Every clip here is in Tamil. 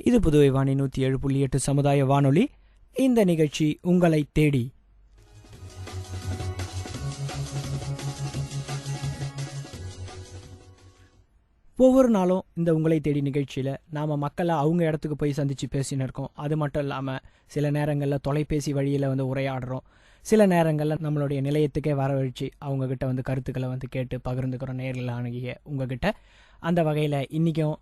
இது புதுவை வாணி 107.8 சமுதாய வானொலி. இந்த நிகழ்ச்சி உங்களை தேடி. ஒவ்வொரு நாளும் இந்த உங்களை தேடி நிகழ்ச்சியில் நாம் மக்களை அவங்க இடத்துக்கு போய் சந்தித்து பேசின்னு இருக்கோம். அது மட்டும் இல்லாமல் சில நேரங்களில் தொலைபேசி வழியில் உரையாடுறோம். சில நேரங்களில் நம்மளுடைய நிலையத்துக்கே வரவழைச்சு அவங்கக்கிட்ட கருத்துக்களை கேட்டு பகிர்ந்துக்கிறோம் நேரில் அணுகிய உங்ககிட்ட. அந்த வகையில் இன்றைக்கும்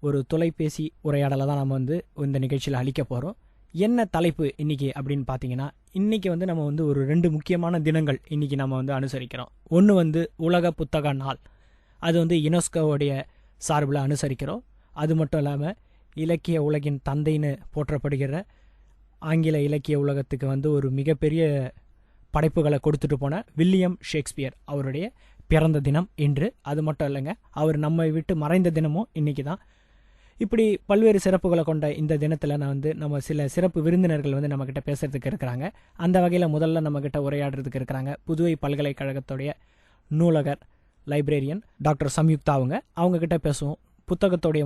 ஒரு தொலைபேசி உரையாடலை தான் நம்ம இந்த நிகழ்ச்சியில் அளிக்க போகிறோம். என்ன தலைப்பு இன்றைக்கி அப்படின்னு பார்த்தீங்கன்னா, இன்றைக்கி நம்ம ஒரு 2 முக்கியமான தினங்கள் இன்றைக்கி நம்ம அனுசரிக்கிறோம். ஒன்று உலக புத்தக நாள். அது யுனெஸ்கோவுடைய சார்பில் அனுசரிக்கிறோம். அது மட்டும் இல்லாமல் இலக்கிய உலகின் தந்தைன்னு போற்றப்படுகிற ஆங்கில இலக்கிய உலகத்துக்கு ஒரு மிகப்பெரிய படைப்புகளை கொடுத்துட்டு போன வில்லியம் ஷேக்ஸ்பியர் அவருடைய பிறந்த தினம் இன்று. அது மட்டும் இல்லைங்க, அவர் நம்மை விட்டு மறைந்த தினமும் இன்றைக்கி தான். இப்படி பல்வேறு சிறப்புகளை கொண்ட இந்த தினத்தில் நம்ம சில சிறப்பு விருந்தினர்கள் நம்மக்கிட்ட பேசுகிறதுக்கு இருக்கிறாங்க. அந்த வகையில் முதல்ல நம்மக்கிட்ட உரையாடுறதுக்கு இருக்கிறாங்க புதுவை பல்கலைக்கழகத்துடைய நூலகர், லைப்ரேரியன் டாக்டர் சம்யுக்தா. அவங்கக்கிட்ட பேசுவோம் புத்தகத்துடைய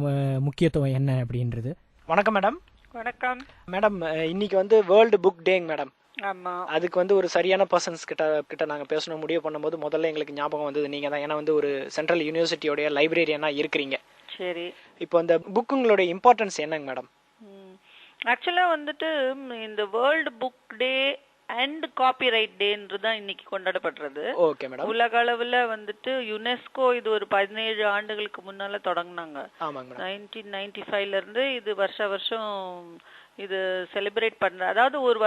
முக்கியத்துவம் என்ன அப்படின்றது. வணக்கம் மேடம். வணக்கம் மேடம். இன்னைக்கு வேர்ல்டு புக் டேங்க மேடம். ஆமாம். அதுக்கு ஒரு சரியான பர்சன்ஸ் கிட்ட நாங்கள் பேசணும் முடிவு பண்ணும்போது முதல்ல எங்களுக்கு ஞாபகம் வந்தது நீங்கள் தான். ஏன்னா ஒரு சென்ட்ரல் யூனிவர்சிட்டியோடைய லைப்ரேரியனாக இருக்கிறீங்க. சரி, இப்போ அந்த புக்குங்களுடைய இம்பார்ட்டன்ஸ் என்னங்க மேடம்? ஆக்சுவலாக இந்த world book day and copyright டேன்றதான் இன்னைக்கு கொண்டாடப்படுறது. Okay madam. உலக அளவில் யுனெஸ்கோ இது ஒரு 17 ஆண்டுகளுக்கு முன்னால தொடங்கினாங்க. 1995 இருந்து இது வருஷம் இது செலிப்ரேட் பண்ற. அதாவது ஒரு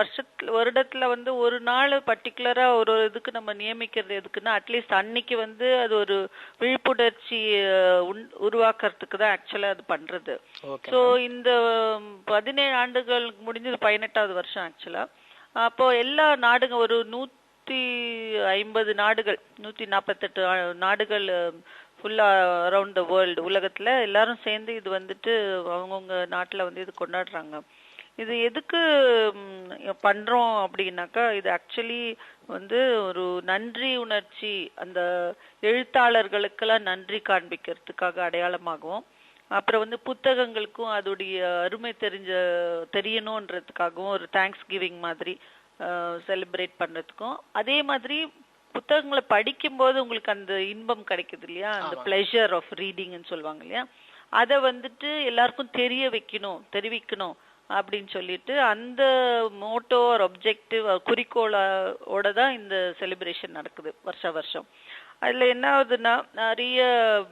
வருடத்துல ஒரு நாள் பர்டிகுலரா ஒரு இதுக்கு நம்ம நியமிக்கிறது எதுக்குன்னா, அட்லீஸ்ட் அன்னைக்கு அது ஒரு விழிப்புணர்ச்சி உருவாக்குறதுக்கு தான் ஆக்சுவலா அது பண்றது. ஸோ இந்த 17 ஆண்டுகள் முடிஞ்சது 18வது வருஷம் ஆக்சுவலா. அப்போ எல்லா நாடுகள் ஒரு 150 நாடுகள் 148 நாடுகள் ஃபுல்லா அரவுண்ட் த வேர்ல்டு உலகத்துல எல்லாரும் சேர்ந்து இது அவங்கவுங்க நாட்டுல இது கொண்டாடுறாங்க. இது எதுக்கு பண்றோம் அப்படின்னாக்கா, இது ஆக்சுவலி ஒரு நன்றி உணர்ச்சி, அந்த எழுத்தாளர்களுக்கெல்லாம் நன்றி காண்பிக்கிறதுக்காக அடையாளமாகவும், அப்புறம் புத்தகங்களுக்கும் அதோடைய அருமை தெரியணுன்றதுக்காகவும் ஒரு தேங்க்ஸ் கிவிங் மாதிரி செலிப்ரேட் பண்றதுக்கும், அதே மாதிரி புத்தகங்களை படிக்கும்போது உங்களுக்கு அந்த இன்பம் கிடைக்குது இல்லையா, அந்த பிளஷர் ஆஃப் ரீடிங்னு சொல்லுவாங்க இல்லையா, அதை எல்லாருக்கும் தெரிவிக்கணும் அப்படின்னு சொல்லிட்டு அந்த மோட்டோ ஒரு ஆப்ஜெக்டிவ் குறிக்கோளோட தான் இந்த செலிப்ரேஷன் நடக்குது வருஷம். அதுல என்ன ஆகுதுன்னா, நிறைய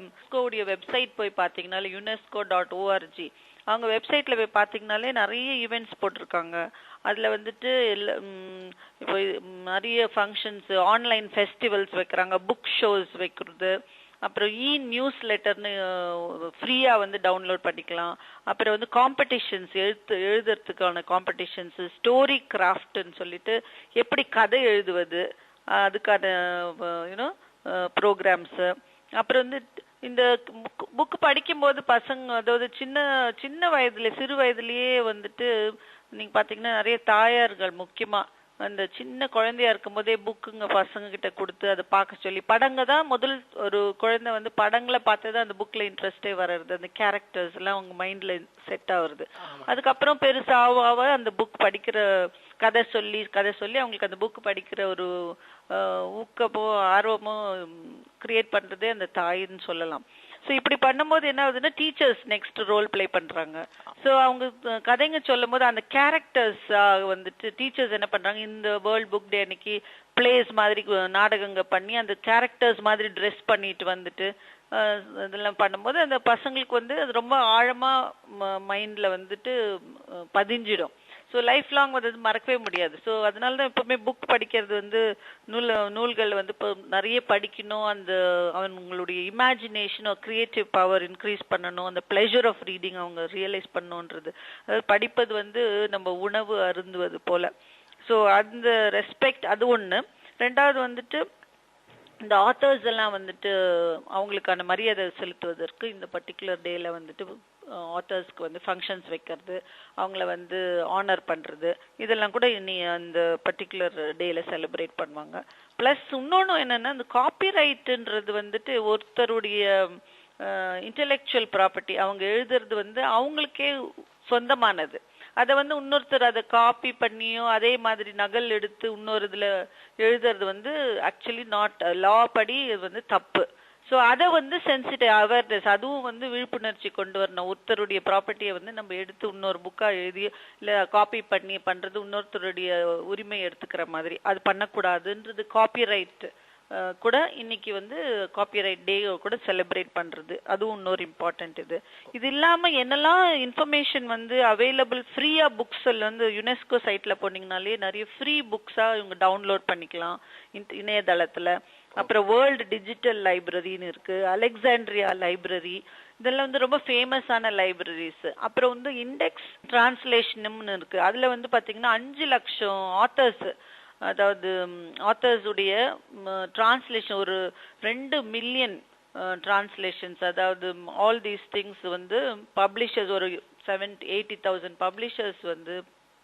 யுனெஸ்கோவுடைய வெப்சைட் போய் பார்த்தீங்கன்னாலே UNESCO.org அவங்க வெப்சைட்ல போய் பார்த்தீங்கன்னாலே நிறைய ஈவெண்ட்ஸ் போட்டிருக்காங்க. அதுல இப்போ நிறைய ஃபங்க்ஷன்ஸ், ஆன்லைன் ஃபெஸ்டிவல்ஸ் வைக்கிறாங்க, புக் ஷோஸ் வைக்கிறது, அப்புறம் நியூஸ் லெட்டர்னு ஃப்ரீயா டவுன்லோட் பண்ணிக்கலாம். அப்புறம் காம்படிஷன்ஸ், எழுதுறதுக்கான காம்படிஷன்ஸ், ஸ்டோரி கிராஃப்ட்னு சொல்லிட்டு எப்படி கதை எழுதுவது அதுக்கான ப்ரோக்ராம்ஸ். அப்புறம் இந்த புக் படிக்கும்போது பசங்க, அதாவது சின்ன வயதுல சிறு வயதுலயே நீங்க பாத்தீங்கன்னா நிறைய தாயார்கள் முக்கியமா அந்த சின்ன குழந்தையா இருக்கும் போதே புக்குங்க பசங்க கிட்ட கொடுத்து அதை பார்க்க சொல்லி, படங்க தான் முதல் ஒரு குழந்தை படங்களை பார்த்துதான் அந்த புக்ல இன்ட்ரெஸ்டே வர்றது, அந்த கேரக்டர்ஸ் எல்லாம் அவங்க மைண்ட்ல செட் ஆகுறது. அதுக்கப்புறம் பெருசாக அந்த புக் படிக்கிற கதை சொல்லி அவங்களுக்கு அந்த புக் படிக்கிற ஒரு ஊக்கமோ ஆர்வமோ கிரியேட் பண்றதே அந்த தாயின்னு சொல்லலாம். ஸோ இப்படி பண்ணும்போது என்ன ஆகுதுன்னா, டீச்சர்ஸ் நெக்ஸ்ட் ரோல் பிளே பண்றாங்க. ஸோ அவங்க கதைங்க சொல்லும் போது அந்த கேரக்டர்ஸ் டீச்சர்ஸ் என்ன பண்றாங்க, இந்த வேர்ல்ட் புக் டே அன்னைக்கு பிளேஸ் மாதிரி நாடகங்க பண்ணி அந்த கேரக்டர்ஸ் மாதிரி ட்ரெஸ் பண்ணிட்டு இதெல்லாம் பண்ணும்போது அந்த பசங்களுக்கு அது ரொம்ப ஆழமா மைண்ட்ல பதிஞ்சிடும். ஸோ லைஃப் லாங் மறக்கவே முடியாது. ஸோ அதனால தான் எப்பவுமே புக் படிக்கிறது நூல்கள் இப்போ நிறைய படிக்கணும், அந்த அவங்களுடைய இமேஜினேஷன் கிரியேட்டிவ் பவர் இன்க்ரீஸ் பண்ணணும், அந்த பிளஷர் ஆஃப் ரீடிங் அவங்க ரியலைஸ் பண்ணணுன்றது. அதாவது படிப்பது நம்ம உணவு அருந்துவது போல. ஸோ அந்த ரெஸ்பெக்ட் அது ஒன்று. ரெண்டாவது இந்த ஆத்தர்ஸ் எல்லாம் அவங்களுக்கான மரியாதை செலுத்துவதற்கு இந்த பர்டிகுலர் டேல ஆத்தர்ஸ்க்கு ஃபங்க்ஷன்ஸ் வைக்கிறது, அவங்கள ஆனர் பண்றது, இதெல்லாம் கூட இனி அந்த பர்டிகுலர் டேல செலிப்ரேட் பண்ணுவாங்க. பிளஸ் இன்னொன்னு என்னன்னா, இந்த காப்பிரைட்ன்றது ஒருத்தருடைய இன்டெலெக்சுவல் ப்ராப்பர்ட்டி. அவங்க எழுதுறது அவங்களுக்கே சொந்தமானது. அதை வந்து இன்னொருத்தர் அதை காப்பி பண்ணியோ அதே மாதிரி நகல் எடுத்து இன்னொரு இதுல எழுதுறது வந்து ஆக்சுவலி நாட் லா படி இது வந்து தப்பு. ஸோ அதை வந்து சென்சிட்டிவ் அவேர்னஸ், அதுவும் வந்து விழிப்புணர்ச்சி கொண்டு வரணும். ஒருத்தருடைய ப்ராப்பர்ட்டியை வந்து நம்ம எடுத்து இன்னொரு புக்கா எழுதி இல்லை காப்பி பண்ணி பண்றது இன்னொருத்தருடைய உரிமை எடுத்துக்கிற மாதிரி அது பண்ணக்கூடாதுன்றது. காப்பிரைட் கூட இன்னைக்கு வந்து காப்பிரைட் டே கூட செலிப்ரேட் பண்றது, அதுவும் இன்னொரு இம்பார்ட்டன்ட். இது இல்லாம என்னெல்லாம் இன்ஃபர்மேஷன் வந்து அவைலபிள் ஃப்ரீயா புக்ஸ் வந்து யுனெஸ்கோ சைட்ல போனீங்கனாலே நிறைய ஃப்ரீ புக்ஸா இவங்க டவுன்லோட் பண்ணிக்கலாம் இணையதளத்துல. அப்புறம் வேர்ல்டு டிஜிட்டல் லைப்ரரின்னு இருக்கு, அலெக்சாண்ட்ரியா லைப்ரரி, இதெல்லாம் வந்து ரொம்ப ஃபேமஸான லைப்ரரிஸ். அப்புறம் வந்து இண்டெக்ஸ் டிரான்ஸ்லேஷனும்னு இருக்கு. அதுல வந்து பாத்தீங்கன்னா 5 லட்சம் ஆத்தர்ஸ், அதாவது ஆத்தர்ஸ் உடைய டிரான்ஸ்லேஷன், ஒரு 2 மில்லியன் டிரான்ஸ்லேஷன்ஸ், அதாவது ஆல் தீஸ் திங்ஸ் வந்து பப்ளிஷர்ஸ் ஒரு 70,000-80,000 பப்ளிஷர்ஸ் வந்து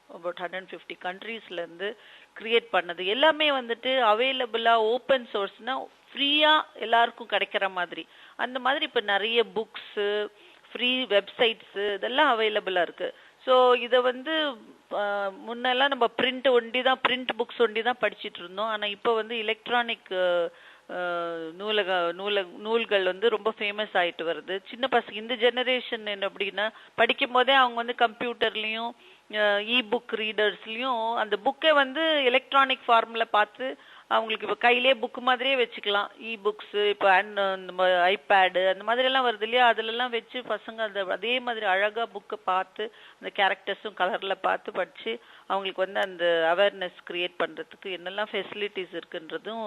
அபவுட் 150 கண்ட்ரீஸ்ல இருந்து கிரியேட் பண்ணது. எல்லாமே வந்துட்டு அவைலபிளா ஓப்பன் சோர்ஸ்னா ஃப்ரீயா எல்லாருக்கும் கிடைக்கிற மாதிரி. அந்த மாதிரி இப்ப நிறைய புக்ஸ், ஃப்ரீ வெப்சைட்ஸ் இதெல்லாம் அவைலபிளா இருக்கு. ஸோ இதை வந்து முன்னெல்லாம் நம்ம பிரிண்ட் புக்ஸ் ஒண்டி தான் படிச்சுட்டு இருந்தோம். ஆனா இப்போ வந்து எலக்ட்ரானிக் நூல்கள் வந்து ரொம்ப ஃபேமஸ் ஆயிட்டு வருது. சின்ன பசங்க இந்த ஜெனரேஷன் என்ன அப்படின்னா படிக்கும் போதே அவங்க வந்து கம்ப்யூட்டர்லயும் இ புக் ரீடர்ஸ்லயும் அந்த புக்கை வந்து எலக்ட்ரானிக் ஃபார்ம்ல பார்த்து அவங்களுக்கு இப்ப கையிலே புக் மாதிரியே வச்சுக்கலாம். இ புக்ஸ் இப்ப ஐபேடு அந்த மாதிரி எல்லாம் வருது இல்லையா, அதுல எல்லாம் வச்சு பசங்க அதே மாதிரி அழகா புக்கை பார்த்து அந்த கேரக்டர்ஸும் கலர்ல பார்த்து படிச்சு அவங்களுக்கு வந்து அந்த அவேர்னஸ் கிரியேட் பண்றதுக்கு என்னெல்லாம் ஃபெசிலிட்டிஸ் இருக்குன்றதும்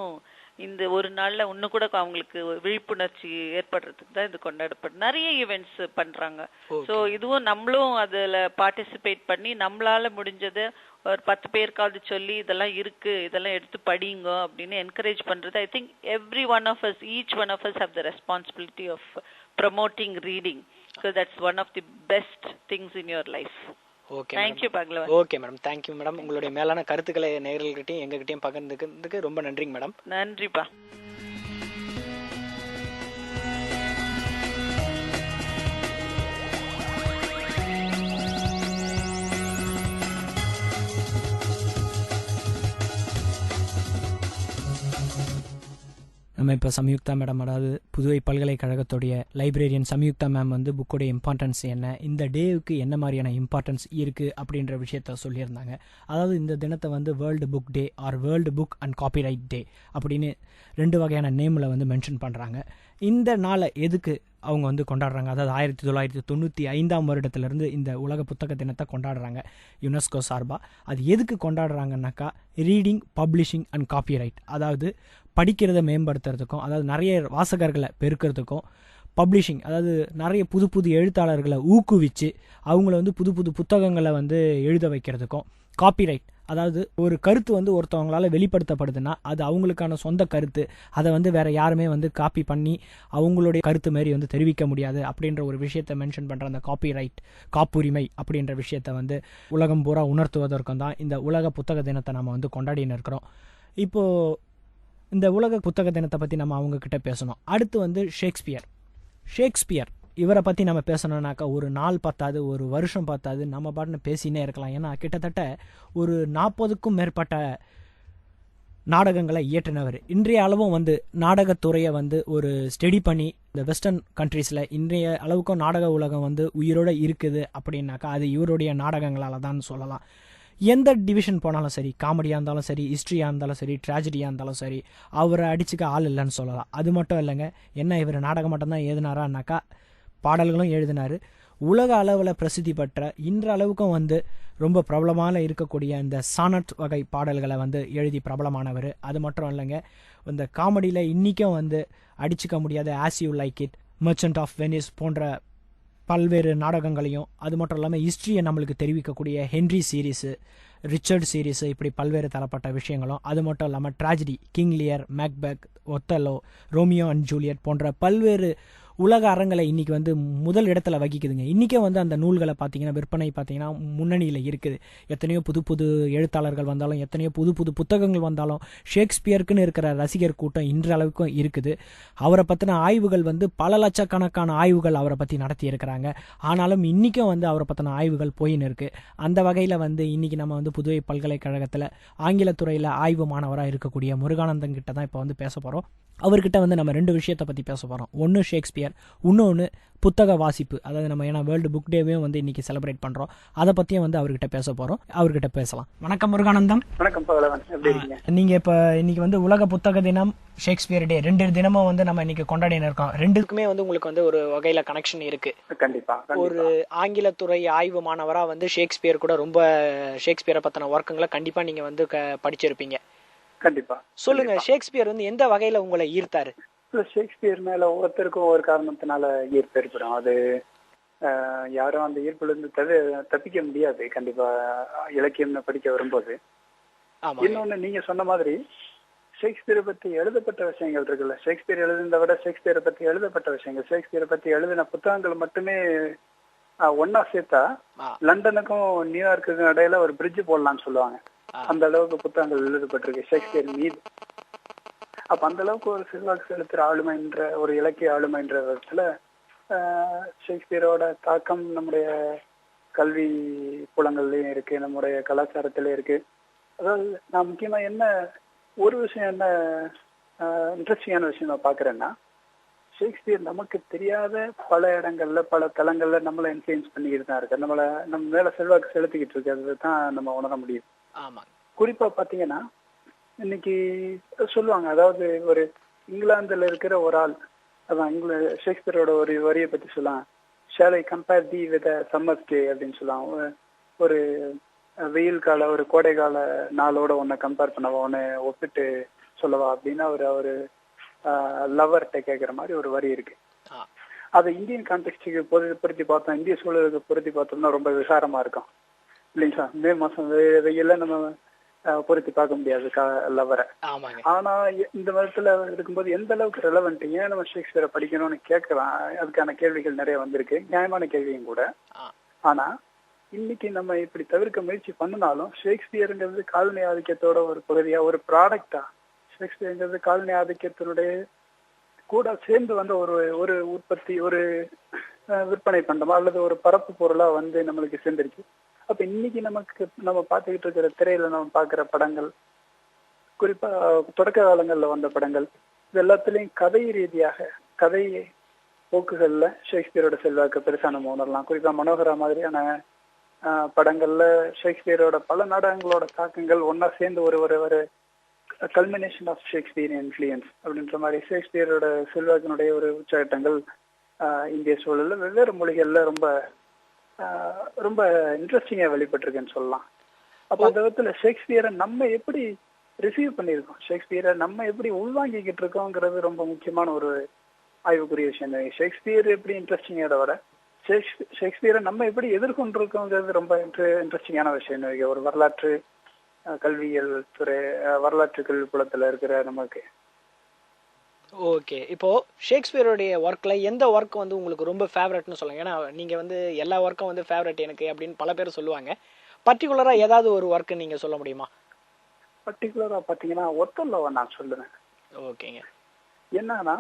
இந்த ஒரு நாள்ல இன்னும் கூட அவங்களுக்கு விழிப்புணர்ச்சி ஏற்படுறதுக்கு தான் இது கொண்டாடப்படும். நிறைய ஈவெண்ட்ஸ் பண்றாங்க. சோ இதுவும் நம்மளும் அதுல பார்ட்டிசிபேட் பண்ணி நம்மளால முடிஞ்சதை ஒரு 10 பேருக்காவது சொல்லி இதெல்லாம் இருக்கு, இதெல்லாம் எடுத்து படிங்க அப்படின்னு என்கரேஜ் பண்றது. I think each one of us have the responsibility of promoting reading. So that's one of the best things in your life. Okay, thank you Pagalavan. Okay madam, thank you madam. உங்களுடைய மேலான கருத்துக்களை நேயர்கள்கிட்டையும் எங்ககிட்டயும் பகிர்ந்துக்கிறதுக்கு ரொம்ப நன்றிங்க மேடம். நன்றிப்பா. நம்ம இப்போ சம்யுக்தா மேடம், அதாவது புதுவை பல்கலைக்கழகத்துடைய லைப்ரரியன் சம்யுக்தா மேம் வந்து புக்கோடைய இம்பார்ட்டன்ஸ் என்ன, இந்த டேவுக்கு என்ன மாதிரியான இம்பார்ட்டன்ஸ் இருக்குது அப்படின்ற விஷயத்த சொல்லியிருந்தாங்க. அதாவது இந்த தினத்தை வந்து world book day or world book and copyright day அப்படின்னு 2 வகையான நேமில் வந்து மென்ஷன் பண்ணுறாங்க. இந்த நாளை எதுக்கு அவங்க வந்து கொண்டாடுறாங்க, அதாவது 1995ஆம் வருடத்திலிருந்து இந்த உலக புத்தக தினத்தை கொண்டாடுறாங்க யுனெஸ்கோ சார்பாக. அது எதுக்கு கொண்டாடுறாங்கன்னாக்கா ரீடிங், பப்ளிஷிங் அண்ட் காப்பிரைட், அதாவது படிக்கிறத மேம்படுத்துறதுக்கும், அதாவது நிறைய வாசகர்களை பெருக்கிறதுக்கும், பப்ளிஷிங் அதாவது நிறைய புது புது எழுத்தாளர்களை ஊக்குவிச்சு அவங்கள வந்து புது புது புத்தகங்களை வந்து எழுத வைக்கிறதுக்கும், காப்பிரைட் அதாவது ஒரு கருத்து வந்து ஒருத்தவங்களால வெளிப்படுத்தப்படுதுன்னா அது அவங்களுக்கான சொந்த கருத்து, அதை வந்து வேற யாருமே வந்து காப்பி பண்ணி அவங்களுடைய கருத்து மாரி வந்து தெரிவிக்க முடியாது அப்படின்ற ஒரு விஷயத்தை மென்ஷன் பண்ணுற அந்த காப்பிரைட், காப்புரிமை அப்படின்ற விஷயத்தை வந்து உலகம் பூரா உணர்த்துவதற்கும் தான் இந்த உலக புத்தக தினத்தை நம்ம வந்து கொண்டாடின்னு இருக்கிறோம். இப்போது இந்த உலக புத்தக தினத்தை பற்றி நம்ம அவங்கக்கிட்ட பேசணும். அடுத்து வந்து ஷேக்ஸ்பியர் இவரை பற்றி நம்ம பேசணுன்னாக்கா ஒரு நாள் பார்த்தாது, ஒரு வருஷம் பார்த்தாது, நம்ம பாட்டுன்னு பேசினே இருக்கலாம். ஏன்னா கிட்டத்தட்ட ஒரு 40க்கும் மேற்பட்ட நாடகங்களை இயற்றினவர். இன்றைய அளவும் வந்து நாடகத்துறையை வந்து ஒரு ஸ்டடி பண்ணி இந்த வெஸ்டர்ன் கண்ட்ரீஸில் இன்றைய அளவுக்கும் நாடக உலகம் வந்து உயிரோடு இருக்குது அப்படின்னாக்கா அது இவருடைய நாடகங்களால் தான் சொல்லலாம். எந்த டிவிஷன் போனாலும் சரி, காமெடியாக இருந்தாலும் சரி, ஹிஸ்ட்ரியாக இருந்தாலும் சரி, ட்ராஜடியாக இருந்தாலும் சரி, அவரை அடிச்சுக்க ஆள் இல்லைன்னு சொல்லலாம். அது மட்டும் இல்லைங்க, என்ன இவர் நாடகம் மட்டும்தான் எழுதினாரான்னாக்கா பாடல்களும் எழுதினார். உலக அளவில் பிரசித்தி பெற்ற இன்றளவுக்கும் வந்து ரொம்ப பிரபலமாக இருக்கக்கூடிய இந்த சானட் வகை பாடல்களை வந்து எழுதி பிரபலமானவர். அது மட்டும் இல்லைங்க, இந்த காமெடியில் இன்றைக்கும் வந்து அடிச்சுக்க முடியாத as you like it, Merchant of Venice போன்ற பல்வேறு நாடகங்களையும், அது மட்டும் இல்லாமல் ஹிஸ்ட்ரியை நம்மளுக்கு தெரிவிக்கக்கூடிய ஹென்ரி சீரீஸு, ரிச்சர்ட் சீரீஸு, இப்படி பல்வேறு தரப்பட்ட விஷயங்களும், அது மட்டும் இல்லாமல் tragedy, King Lear, Macbeth, Othello, Romeo and Juliet போன்ற பல்வேறு உலக அரங்களை இன்னைக்கு வந்து முதல் இடத்துல வகிக்குதுங்க. இன்றைக்கே வந்து அந்த நூல்களை பார்த்தீங்கன்னா விற்பனை பார்த்தீங்கன்னா முன்னணியில் இருக்குது. எத்தனையோ புது புது எழுத்தாளர்கள் வந்தாலும், எத்தனையோ புது புது புத்தகங்கள் வந்தாலும், ஷேக்ஸ்பியருக்குன்னு இருக்கிற ரசிகர் கூட்டம் இன்றளவுக்கும் இருக்குது. அவரை பற்றின ஆய்வுகள் வந்து பல லட்சக்கணக்கான ஆய்வுகள் அவரை பற்றி நடத்தி இருக்கிறாங்க. ஆனாலும் இன்றைக்கும் வந்து அவரை பற்றின ஆய்வுகள் போயின்னு இருக்கு. அந்த வகையில் வந்து இன்னைக்கு நம்ம வந்து புதுவை பல்கலைக்கழகத்தில் ஆங்கிலத்துறையில் ஆய்வு மாணவராக இருக்கக்கூடிய முருகானந்தன் கிட்ட தான் இப்போ வந்து பேச போகிறோம். அவர்கிட்ட வந்து நம்ம 2 விஷயத்தை பற்றி பேச போகிறோம். ஒன்று ஷேக்ஸ்பியர், இன்னொன்று புத்தக வாசிப்பு. அதாவது நம்ம ஏன்னா வேர்ல்டு புக் டேவையும் வந்து இன்னைக்கு செலிப்ரேட் பண்ணுறோம். அதை பற்றியும் வந்து அவர்கிட்ட பேச போகிறோம். அவர்கிட்ட பேசலாம். வணக்கம் முருகானந்தம். வணக்கம் பகலவன், எப்படி இருக்கீங்க? நீங்கள் இப்போ இன்னைக்கு வந்து உலக புத்தக தினம், ஷேக்ஸ்பியர் டே, 2 தினமும் வந்து நம்ம இன்னைக்கு கொண்டாடினு இருக்கோம். 2க்குமே வந்து உங்களுக்கு வந்து ஒரு வகையில் கனெக்ஷன் இருக்கு. கண்டிப்பா. ஒரு ஆங்கிலத்துறை ஆய்வு மாணவராக வந்து ஷேக்ஸ்பியர் கூட ரொம்ப ஷேக்ஸ்பியரை பற்றின ஒர்க்குங்களை கண்டிப்பாக நீங்கள் வந்து படிச்சிருப்பீங்க. கண்டிப்பா. சொல்லுங்க, ஷேக்ஸ்பியர் வந்து எந்த வகையில உங்களை ஈர்த்தாரு? ஷேக்ஸ்பியர் மேல ஒவ்வொருத்தருக்கும் ஒவ்வொரு காரணத்தினால ஈர்ப்பு ஏற்படும். அது யாரும் அந்த ஈர்ப்புல இருந்து தப்பிக்க முடியாது. கண்டிப்பா இலக்கியம்னு படிக்க வரும்போது. இன்னொன்னு நீங்க சொன்ன மாதிரி ஷேக்ஸ்பியரை பத்தி எழுதப்பட்ட விஷயங்கள் இருக்குல்ல, ஷேக்ஸ்பியர் எழுதுனதை விட ஷேக்ஸ்பியரை பத்தி எழுதப்பட்ட விஷயங்கள், ஷேக்ஸ்பியரை பத்தி எழுதின புத்தகங்கள் மட்டுமே ஒன்னா சேர்த்தா லண்டனுக்கும் நியூயார்க்குக்கும் இடையில ஒரு பிரிட்ஜ் போடலாம்னு சொல்லுவாங்க. அந்த அளவுக்கு புத்தகங்கள் எழுதப்பட்டிருக்கு ஷேக்ஸ்பியர் மீது. அப்ப அந்த அளவுக்கு ஒரு செல்வாக்கு செலுத்துற ஆளுமைன்ற, ஒரு இலக்கிய ஆளுமைன்ற விதத்துல ஷேக்ஸ்பியரோட தாக்கம் நம்முடைய கல்வி புலங்கள்லயும் இருக்கு, நம்முடைய கலாச்சாரத்திலயும் இருக்கு. அதாவது நான் முக்கியமா என்ன ஒரு விஷயம், என்ன இன்ட்ரெஸ்டிங்கான விஷயம் நான் பாக்குறேன்னா, ஷேக்ஸ்பியர் நமக்கு தெரியாத பல இடங்கள்ல பல தளங்கள்ல நம்மளை இன்ஃபுளுன்ஸ் பண்ணிக்கிட்டு தான் இருக்கு. நம்ம மேல செல்வாக்கு செலுத்திக்கிட்டு இருக்கு. அதுதான் நம்ம உணர முடியும். குறிப்பா பாத்தீங்கன்னா இன்னைக்கு சொல்லுவாங்க, அதாவது ஒரு இங்கிலாந்துல இருக்கிற ஒரு ஆள், அதான் ஷேக்ஸ்பியரோட ஒரு வரியை பத்தி சொல்லலாம், shall I compare thee with summer's day அப்படின்னு சொல்லுவாங்க. ஒரு வெயில் கால, ஒரு கோடை கால நாளோட உன்னை கம்பேர் பண்ணவா, உன்னை ஒப்பிட்டு சொல்லவா அப்படின்னு அவரு லவர்கிட்ட கேட்கிற மாதிரி ஒரு வரி இருக்கு. அதை இந்தியன் கான்டெக்ஸ்டுக்கு பொருத்தி பார்த்தோம், இந்திய சூழலுக்கு பொருத்தி பார்த்தோம்னா ரொம்ப விசாரமா இருக்கும் இல்லைங்களா? மே மாசம் வெயில நம்ம பொருத்தி பார்க்க முடியாது லவரை. ஆனா இந்த விதத்துல இருக்கும்போது எந்த அளவுக்கு ரெலவென்ட், ஏன் நம்ம ஷேக்ஸ்பியரை படிக்கணும்னு கேட்கலாம். அதுக்கான கேள்விகள் நிறைய வந்திருக்கு, நியாயமான கேள்வியும் கூட. ஆனா இன்னைக்கு நம்ம இப்படி தவிர்க்க முயற்சி பண்ணினாலும் ஷேக்ஸ்பியருங்கிறது காலனி ஆதிக்கத்தோட ஒரு பகுதியா, ஒரு ப்ராடக்டா, ஷேக்ஸ்பியருங்கிறது காலனி ஆதிக்கத்தினுடைய கூட சேர்ந்து வந்த ஒரு உற்பத்தி, ஒரு விற்பனை பண்டமா அல்லது ஒரு பரப்பு பொருளா வந்து நம்மளுக்கு சேர்ந்துருச்சு. அப்ப இன்னைக்கு நம்ம பார்த்துக்கிட்டு இருக்கிற திரையில நம்ம பார்க்கிற படங்கள், குறிப்பா தொடக்க காலங்கள்ல வந்த படங்கள், இது எல்லாத்துலயும் கதை ரீதியாக, கதை போக்குகள்ல ஷேக்ஸ்பியரோட செல்வாக்கு பெருசா நம்ம உணரலாம். குறிப்பா மனோகரா மாதிரியான படங்கள்ல ஷேக்ஸ்பியரோட பல நாடகங்களோட தாக்கங்கள் ஒன்னா சேர்ந்து ஒரு கல்மினேஷன் ஆஃப் ஷேக்ஸ்பியரின் இன்ஃப்ளூயன்ஸ் அப்படின்ற மாதிரி ஷேக்ஸ்பியரோட செல்வாக்கினுடைய ஒரு உச்சகட்டங்கள் இந்திய சூழல்ல வெவ்வேறு மொழிகள்ல ரொம்ப ரொம்ப இன்ட்ரெஸ்டிங்கா வெளிப்பட்டிருக்குன்னு சொல்லலாம். அப்ப அந்த விதத்துல ஷேக்ஸ்பியரை நம்ம எப்படி ரிசீவ் பண்ணியிருக்கோம், ஷேக்ஸ்பியரை நம்ம எப்படி உள்வாங்கிக்கிட்டு இருக்கோங்கிறது ரொம்ப முக்கியமான ஒரு ஆய்வுக்குரிய விஷயம். ஷேக்ஸ்பியர் எப்படி இன்ட்ரெஸ்டிங்கோட விட ஷேக்ஸ்பியரை நம்ம எப்படி எதிர்கொண்டிருக்கோங்கிறது ரொம்ப இன்ட்ரெஸ்டிங்கான விஷயம். ஒரு வரலாற்று கல்வியல் துறை, வரலாற்று கல்வி புலத்துல இருக்கிற நமக்கு. ஓகே, இப்போ ஷேக்ஸ்பியருடைய ஒர்க்ல எந்த ஒர்க் வந்து உங்களுக்கு ரொம்ப ஃபேவரட்னு சொல்லுங்க. ஏன்னா நீங்க வந்து எல்லா ஒர்க்கும் வந்து ஃபேவரட் எனக்கு அப்படின்னு பல பேர் சொல்லுவாங்க. பர்டிகுலரா ஏதாவது ஒரு ஒர்க் நீங்க சொல்ல முடியுமா? பர்டிகுலரா பாத்தீங்கன்னா ஒத்தல்லோவை நான் சொல்லுவேன். ஓகேங்க. என்னன்னா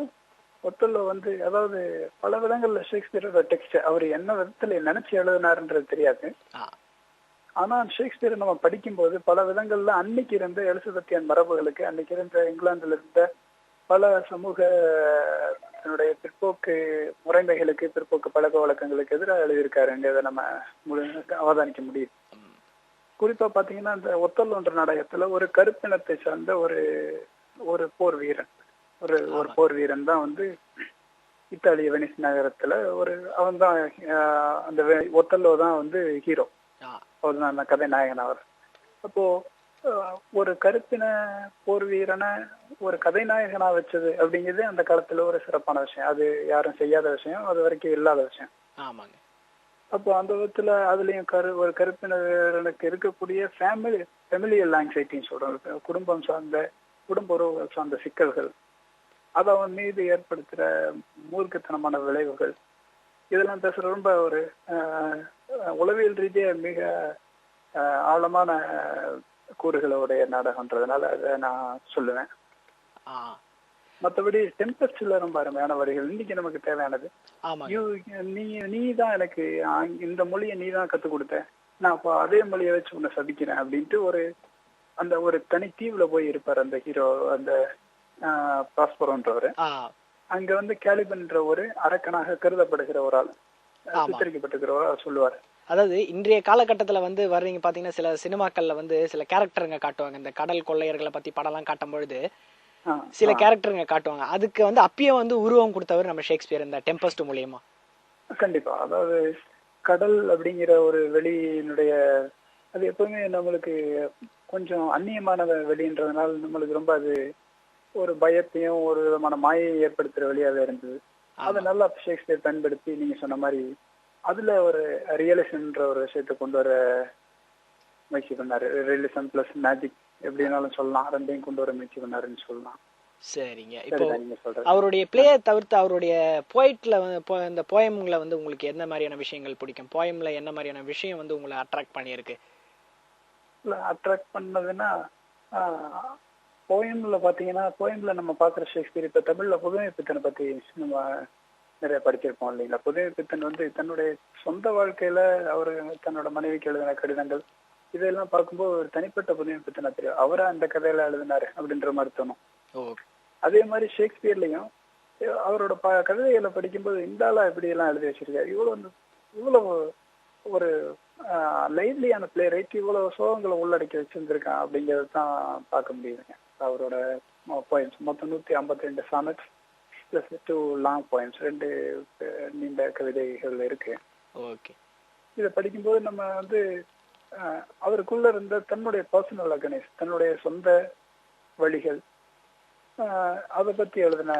ஒத்தல்லோ வந்து, அதாவது பல விதங்கள்ல ஷேக்ஸ்பியரோட டெக்ஸ்ட் அவர் என்ன விதத்துல நினைச்சு எழுதினாருன்றது தெரியாது. ஆனா ஷேக்ஸ்பியரை நம்ம படிக்கும்போது பல விதங்கள்ல அன்னைக்கு இருந்த எலிசபெத்தியன் மரபுகளுக்கு, அன்னைக்கு இருந்த இங்கிலாந்துல இருந்த பல சமூக பிற்போக்கு முறைமைகளுக்கு, பிற்போக்கு பழக்க வழக்கங்களுக்கு எதிராக எழுதியிருக்காருங்கிறத நம்ம அவதானிக்க முடியுது. குறிப்பா பாத்தீங்கன்னா இந்த ஒத்தல்லோன்ற நாடகத்துல ஒரு கருப்பினத்தை சார்ந்த ஒரு போர் வீரன், ஒரு போர் வீரன் தான் வந்து இத்தாலிய வெனிஸ் நகரத்துல அவன் தான் அந்த ஒத்தல்லோ தான் வந்து ஹீரோ, அவர் தான் அந்த கதை நாயகன் அவர். அப்போ ஒரு கருப்பின போர் வீரனை ஒரு கதைநாயகனா வச்சது அப்படிங்கிறது அந்த காலத்துல ஒரு சிறப்பான விஷயம். அது யாரும் செய்யாத விஷயம், அது வரைக்கும் இல்லாத விஷயம். ஆமாங்க. அப்போ அந்த விதத்துல அதுலயும் ஒரு கருப்பின வீரனுக்கு இருக்கக்கூடிய ஃபெமிலியல் ஆங்ஸைட்டின்னு சொல்றோம், குடும்ப உறவுகள் சார்ந்த சிக்கல்கள், அது அவன் மீது ஏற்படுத்துற மூர்க்கத்தனமான விளைவுகள் இதெல்லாம் பேசுற ரொம்ப ஒரு உளவியல் ரீதியா மிக ஆழமான கூறுகளுடைய நாடகம்ன்றதுனால அதை நான் சொல்லுவேன். மற்றபடி டெம்பஸ்ட்ல ரொம்ப அருமையான வரிகள் இன்னைக்கு நமக்கு தேவையானது. நீ தான் எனக்கு இந்த மொழியை நீ தான் கத்துக் கொடுத்த, நான் அப்போ அதே மொழியை வச்சு உன்னை சபிக்கிறேன் அப்படின்ட்டு அந்த ஒரு தனி தீவுல போய் இருப்பார் அந்த ஹீரோ, அந்த ப்ராஸ்பரோன்றவரு. அங்க வந்து கேலிபன்ற ஒரு அரக்கனாக கருதப்படுகிற ஒரு ஆள், சித்தரிக்கப்பட்டிருக்கிற ஒரு ஆள் சொல்லுவார். அதாவது இன்றைய காலகட்டத்துல வந்து வர்றீங்க பாத்தீங்கன்னா, சில சினிமாக்கள்ல வந்து சில கேரக்டருங்க காட்டுவாங்க. இந்த கடல் கொள்ளையர்களை பத்தி படம்லாம் காட்டும் பொழுது சில கேரக்டருங்க காட்டுவாங்க. அதுக்கு வந்து அப்பயே வந்து உருவம் கொடுத்தவர் நம்ம ஷேக்ஸ்பியர் இந்த டெம்பஸ்ட் மூலியமா. கண்டிப்பா. அதாவது கடல் அப்படிங்கிற ஒரு வெளியினுடைய அது எப்பவுமே நம்மளுக்கு கொஞ்சம் அந்நியமான வெளின்றதுனால நம்மளுக்கு ரொம்ப அது ஒரு பயத்தையும் ஒரு விதமான மாயை ஏற்படுத்துற வழியாவே இருந்தது. அதை நல்லா ஷேக்ஸ்பியர் பயன்படுத்தி நீங்க சொன்ன மாதிரி அதுல ஒரு ரியலிசம்ன்ற ஒரு விஷயத்தை கொண்டு வர முயற்சி பண்ணாரு. ரியலிசம் பிளஸ் மேஜிக் எப்படினாலும் சொல்லலாம், ரெண்டையும் கொண்டு வர முயற்சி பண்ணாருன்னு சொல்லலாம். சரிங்க. இப்போ அவருடைய பிளேயை தவிர்த்து அவருடைய போய்ட்ல இந்த போயம்ல வந்து உங்களுக்கு என்ன மாதிரியான விஷயங்கள் பிடிக்கும்? போயம்ல என்ன மாதிரியான விஷயம் வந்து உங்களை அட்ராக்ட் பண்ணியிருக்கு? இல்ல அட்ராக்ட் பண்ணதுன்னா போயம்ல பாத்தீங்கன்னா, போயம்ல நம்ம பாக்குற ஷேக்ஸ்பியர் இப்ப தமிழ்ல புதுமை பித்தனை பத்தி நம்ம நிறைய படிச்சிருப்போம் இல்லைங்களா? புதுமை பித்தன் வந்து தன்னுடைய சொந்த வாழ்க்கையில அவரு தன்னோட மனைவிக்கு எழுதின கடிதங்கள் இதெல்லாம் பார்க்கும்போது ஒரு தனிப்பட்ட புதுமை பித்தனை தெரியும், அவரா அந்த கதையில எழுதினாரு அப்படின்ற மாதிரி தோணும். அதே மாதிரி ஷேக்ஸ்பியர்லயும் அவரோட கவிதைகளை படிக்கும்போது இந்த ஆளா இப்படி எல்லாம் எழுதி வச்சிருக்காரு, இவ்வளவு ஒரு லைவ்லியான பிளே ரைட், இவ்வளவு சோகங்களை உள்ளடக்கி வச்சிருந்திருக்கான் அப்படிங்கறது தான் பார்க்க முடியுதுங்க. அவரோட போயம்ஸ் மொத்தம் 152 சானட்ஸ் பிளஸ் 2 லாங் போயம்ஸ், 2 நீண்ட கவிதைகள் இருக்கு. இதை படிக்கும்போது நம்ம வந்து அவருக்குள்ள இருந்த தன்னுடைய பர்சனல் அகனைஸ், தன்னுடைய சொந்த வழிகள், அதை பத்தி எழுதின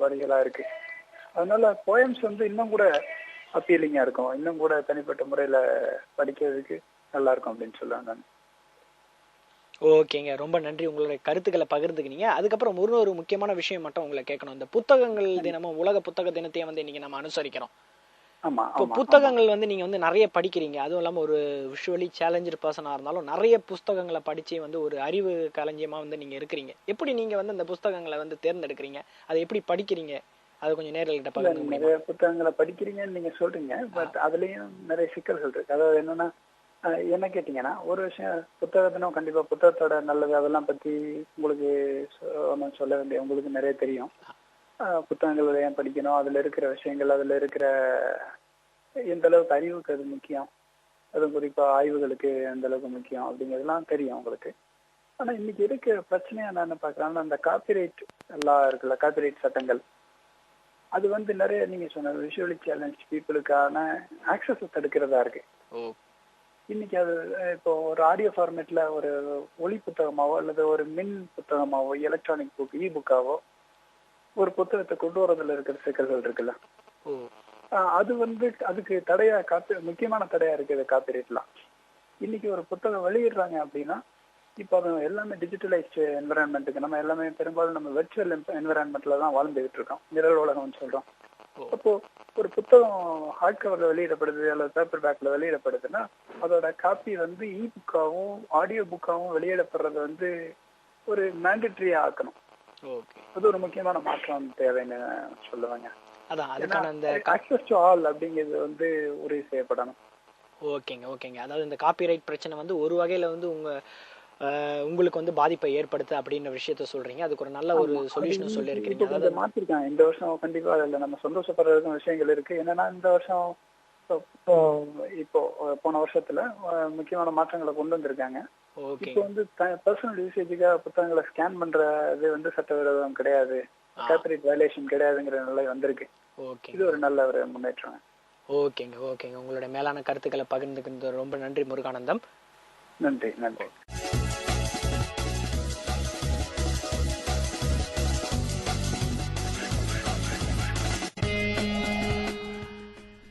வரிகளா இருக்கு. அதனால போயம்ஸ் வந்து இன்னும் கூட அப்பீலிங்கா இருக்கும், இன்னும் கூட தனிப்பட்ட முறையில படிக்கிறதுக்கு நல்லா இருக்கும் அப்படின்னு சொல்லுவாங்க நான். ஓகேங்க, ரொம்ப நன்றி உங்களுடைய கருத்துக்களை பகிர்ந்துக்கினீங்க. அதுக்கப்புறம் ஒரு முக்கியமான விஷயம் மட்டும் உங்களை கேட்கணும். இந்த புத்தகங்கள் தினமும் உலக புத்தக தினத்தையும் வந்து இன்னைக்கு நம்ம அனுசரிக்கிறோம். இப்போ புத்தகங்கள் வந்து நீங்க வந்து நிறைய படிக்கிறீங்க, அதுவும் இல்லாம ஒரு விஷுவலி சேலஞ்சர் பர்சனா இருந்தாலும் நிறைய புத்தகங்களை படிச்சு வந்து ஒரு அறிவு களஞ்சியமா வந்து நீங்க இருக்கிறீங்க. எப்படி நீங்க வந்து அந்த புத்தகங்களை வந்து தேர்ந்தெடுக்கிறீங்க, அதை எப்படி படிக்கிறீங்க, அது கொஞ்சம் நேரல்கிட்ட பகிர்ந்து. நிறைய புத்தகங்களை படிக்கிறீங்கன்னு நீங்க சொல்றீங்க, பட் அதுலயும் நிறைய சிக்கல்கள் இருக்கு. அதாவது என்னன்னா, என்ன கேட்டீங்கன்னா, ஒரு விஷயம் புத்தகத்தினும் கண்டிப்பா புத்தகத்தோட நல்லது அதெல்லாம் பத்தி உங்களுக்கு ஒன்றும் சொல்ல வேண்டிய உங்களுக்கு நிறைய தெரியும். புத்தகங்கள் ஏன் படிக்கணும், அதுல இருக்கிற விஷயங்கள், அதுல இருக்கிற எந்த அளவுக்கு அறிவுக்கு அது முக்கியம், அதுவும் குறிப்பா ஆய்வுகளுக்கு எந்த அளவுக்கு முக்கியம் அப்படிங்கிறதுலாம் தெரியும் உங்களுக்கு. ஆனா இன்னைக்கு இருக்கிற பிரச்சனையா நான் என்ன பாக்குறேன்னா, அந்த காப்பிரைட் எல்லாம் இருக்குல்ல, காப்பிரைட் சட்டங்கள், அது வந்து நிறைய நீங்க சொன்ன விஷுவலி சேலஞ்ச் பீப்புளுக்கான ஆக்சஸ் தடுக்கிறதா இருக்கு. இன்னைக்கு அது இப்போ ஒரு ஆடியோ ஃபார்மேட்ல ஒரு ஒளி புத்தகமாவோ அல்லது ஒரு மின் புத்தகமாவோ எலக்ட்ரானிக் புக் இ புக்காவோ ஒரு புத்தகத்தை கொண்டு வரதுல இருக்கிற சிக்கல்கள் இருக்குல்ல, அது வந்து அதுக்கு தடையா முக்கியமான தடையா இருக்குது காப்பிரைட்லாம். இன்னைக்கு ஒரு புத்தகம் வெளியிடுறாங்க அப்படின்னா, இப்போ அது எல்லாமே டிஜிட்டலைஸ்டு என்விரான்மெண்ட்டுக்கு நம்ம எல்லாமே பெரும்பாலும் நம்ம வெர்ச்சுவல் என்விரான்மெண்ட்ல தான் வாழ்ந்துகிட்டு இருக்கோம், நிரல் உலகம்னு சொல்றோம். அப்போ ஒரு புத்தகம் ஹார்ட் கவர்ல வெளியிடப்படுது அல்லது பேப்பர் பேக்ல வெளியிடப்படுதுன்னா, அதோட காப்பி வந்து இ புக்காவும் ஆடியோ புக்காவும் வெளியிடப்படுறது வந்து ஒரு மேண்டேட்டரியா ஆக்கணும். அது ஒரு முக்கியமான மாற்றம் தேவைன்னு சொல்லுவாங்க. ஆக்சஸ் டு ஆல் அப்படிங்கிறது வந்து உறுதி செய்யப்படணும். ஓகேங்க. அதாவது இந்த காப்பிரைட் பிரச்சனை வந்து ஒரு வகையில வந்து உங்களுக்கு வந்து பாதிப்பை ஏற்படுத்து அப்படின்ற விஷயத்த சொல்றீங்க. அதுக்கு ஒரு நல்ல ஒரு சொல்யூஷன் சொல்லியிருக்கீங்க. அதாவது மாத்திருக்காங்க இந்த வருஷம், கண்டிப்பா அதுல நம்ம சந்தோஷப்படுறதுக்கும் விஷயங்கள் இருக்கு. என்னன்னா, இந்த வருஷம் இப்போ போன வருஷத்துல முக்கியமான மாற்றங்களை கொண்டு வந்திருக்காங்க. இப்போ வந்து பர்சனல் யூசேஜுக்காக புத்தகங்களை ஸ்கேன் பண்றது வந்து சட்டவிரோதம் கிடையாது, காப்பிரைட் வயலேஷன் கிடையாதுங்கிற நிலை வந்திருக்கு. இது ஒரு நல்ல ஒரு முன்னேற்றம். ஓகேங்க. உங்களுடைய மேலான கருத்துக்களை பகிர்ந்துக்கிறது ரொம்ப நன்றி முருகானந்தம். நன்றி.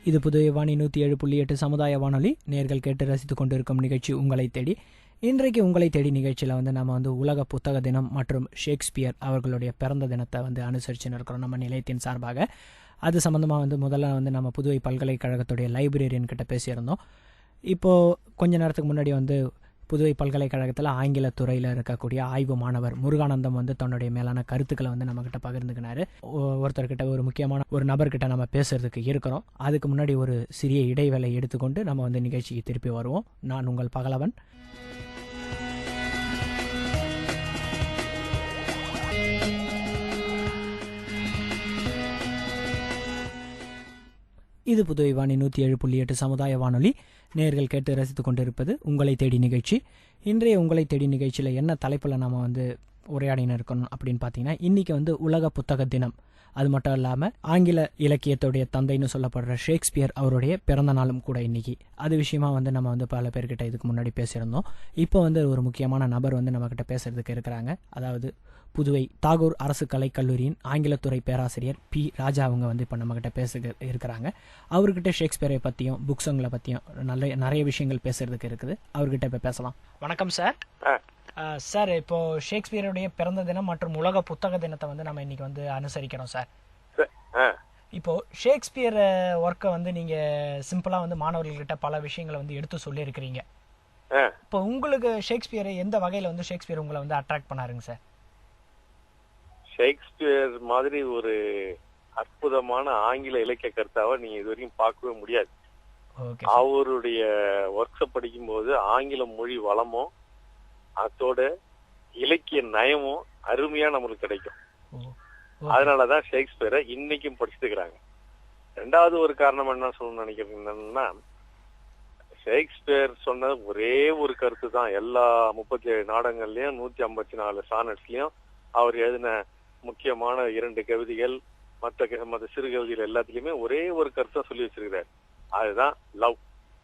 இது புதுவை வாணி 107.8 சமுதாய வானொலி. நேர்கள் கேட்டு ரசித்துக் கொண்டிருக்கும் நிகழ்ச்சி உங்களை தேடி. இன்றைக்கு உங்களை தேடி நிகழ்ச்சியில் வந்து நம்ம வந்து உலக புத்தக தினம் மற்றும் ஷேக்ஸ்பியர் அவர்களுடைய பிறந்த தினத்தை வந்து அனுசரிச்சுன்னு இருக்கிறோம் நம்ம நிலையத்தின் சார்பாக. அது சம்மந்தமாக வந்து முதல்ல வந்து நம்ம புதுவை பல்கலைக்கழகத்துடைய லைப்ரரியன் கிட்ட பேசியிருந்தோம். இப்போது கொஞ்ச நேரத்துக்கு முன்னாடி வந்து புதுவை பல்கலைக்கழகத்தில் ஆங்கில துறையில் இருக்கக்கூடிய ஆய்வு மாணவர் முருகானந்தம் வந்து தன்னுடைய மேலான கருத்துக்களை வந்து நம்மக்கிட்ட பகிர்ந்துக்கினாரு. ஒருத்தர்கிட்ட ஒரு முக்கியமான ஒரு நபர்கிட்ட நம்ம பேசுறதுக்கு இருக்கிறோம். அதுக்கு முன்னாடி ஒரு சிறிய இடைவேளை எடுத்துக்கொண்டு நம்ம வந்து நிகழ்ச்சிக்கு திருப்பி வருவோம். நான் உங்கள் பகலவன். இது புதுவை வாணி 107.8 சமுதாய வானொலி. நேர்கள் கேட்டு ரசித்துக் கொண்டிருப்பது உங்களை தேடி நிகழ்ச்சி. இன்றைய உங்களை தேடி நிகழ்ச்சியில் என்ன தலைப்பில் நம்ம வந்து உரையாடின இருக்கணும் அப்படின்னு பார்த்தீங்கன்னா, இன்றைக்கி வந்து உலக புத்தக தினம். அது மட்டும் இல்லாமல் ஆங்கில இலக்கியத்துடைய தந்தைன்னு சொல்லப்படுற ஷேக்ஸ்பியர் அவருடைய பிறந்த நாளும் கூட இன்றைக்கி. அது விஷயமா வந்து நம்ம வந்து பல பேர்கிட்ட இதுக்கு முன்னாடி பேசியிருந்தோம். இப்போ வந்து ஒரு முக்கியமான நபர் வந்து நம்மக்கிட்ட பேசுறதுக்கு இருக்கிறாங்க. அதாவது புதுவை தாகூர் அரசு கலைக்கல்லூரியின் ஆங்கிலத்துறை பேராசிரியர் பி. ராஜா அவங்க வந்து இப்போ நம்மக்கிட்ட பேச இருக்கிறாங்க. அவர்கிட்ட ஷேக்ஸ்பியரை பற்றியும் புக்ஸங்களை பற்றியும் நிறைய விஷயங்கள் பேசுறதுக்கு இருக்குது. அவர்கிட்ட இப்போ பேசலாம். வணக்கம் சார். சார், இப்போ ஷேக்ஸ்பியருடைய பிறந்த தினம் மற்றும் உலக புத்தக தினத்தை வந்து நம்ம இன்னைக்கு வந்து அனுசரிக்கிறோம் சார். இப்போ ஷேக்ஸ்பியர் ஒர்க்கை வந்து நீங்க சிம்பிளா வந்து மாணவர்கள்கிட்ட பல விஷயங்களை வந்து எடுத்து சொல்லியிருக்கிறீங்க. இப்போ உங்களுக்கு ஷேக்ஸ்பியரை எந்த வகையில வந்து ஷேக்ஸ்பியர் உங்களை வந்து அட்ராக்ட் பண்ணாருங்க சார்? ஷேக்ஸ்பியர் மாதிரி ஒரு அற்புதமான ஆங்கில இலக்கிய கர்த்தாவை நீங்க இது வரைக்கும் பார்க்கவே முடியாது. அவருடைய ஒர்க்ஸை படிக்கும் போது ஆங்கில மொழி வளமும் அதோட இலக்கிய நயமும் அருமையா நம்மளுக்கு கிடைக்கும். அதனாலதான் ஷேக்ஸ்பியரை இன்னைக்கும் படிச்சுக்கிறாங்க. ரெண்டாவது ஒரு காரணம் என்ன சொல்லணும்னு நினைக்கிறீங்கன்னா, ஷேக்ஸ்பியர் சொன்னது ஒரே ஒரு கருத்து தான். எல்லா 37 நாடகங்கள்லயும் 154 சானட்ஸ்லயும் அவர் எழுதின முக்கியமான 2 கவிதைகள் மற்ற சிறு கவிதைகள் எல்லாத்துலயுமே ஒரே ஒரு கருத்தை சொல்லி வச்சிருக்கிறார். அதுதான் லவ்.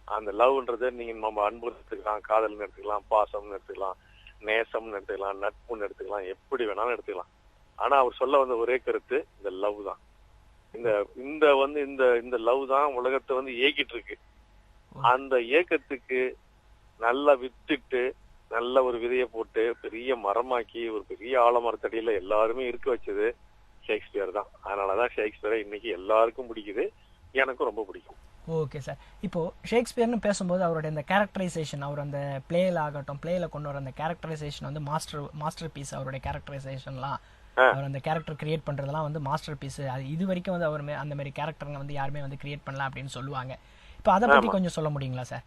அந்த லவ்ன்றத நீங்க நம்ம அன்பு எடுத்துக்கலாம், காதல்னு எடுத்துக்கலாம், பாசம்னு எடுத்துக்கலாம், நேசம்னு எடுத்துக்கலாம், நட்புன்னு எடுத்துக்கலாம், எப்படி வேணாலும் எடுத்துக்கலாம். ஆனா அவர் சொல்ல வந்த ஒரே கருத்து இந்த லவ் தான். இந்த லவ் தான் உலகத்தை வந்து இயக்கிட்டு இருக்கு. அந்த இயக்கத்துக்கு நல்லா வித்துட்டு நல்ல ஒரு விதையை போட்டு பெரிய மரமாக்கி ஒரு பெரிய ஆலமரத்தடியில எல்லாருமே இருக்க வச்சது ஷேக்ஸ்பியர் தான். அதனாலதான் ஷேக்ஸ்பியரை இன்னைக்கு எல்லாருக்கும் பிடிக்குது, எனக்கும் ரொம்ப பிடிக்கும். Okay sir. இப்போ ஷேக்ஸ்பியர்னு பேசும்போது அவருடைய அந்த கேரக்டரைசேஷன், அவர் அந்த பிளேல ஆகட்டும், பிளேல கொண்டு வர அந்த கேரக்டரைசேஷன் வந்து மாஸ்டர் பீஸ். அவருடைய கேரக்டரைசேஷன்லாம், அவர் அந்த கேரக்டர் கிரியேட் பண்றதெல்லாம் வந்து மாஸ்டர் பீஸ். அது இது வரைக்கும் வந்து அவர் அந்த மாதிரி கேரக்டருங்க வந்து யாருமே வந்து கிரியேட் பண்ணலாம் அப்படின்னு சொல்லுவாங்க. இப்போ அதை பத்தி கொஞ்சம் சொல்ல முடியுங்களா சார்?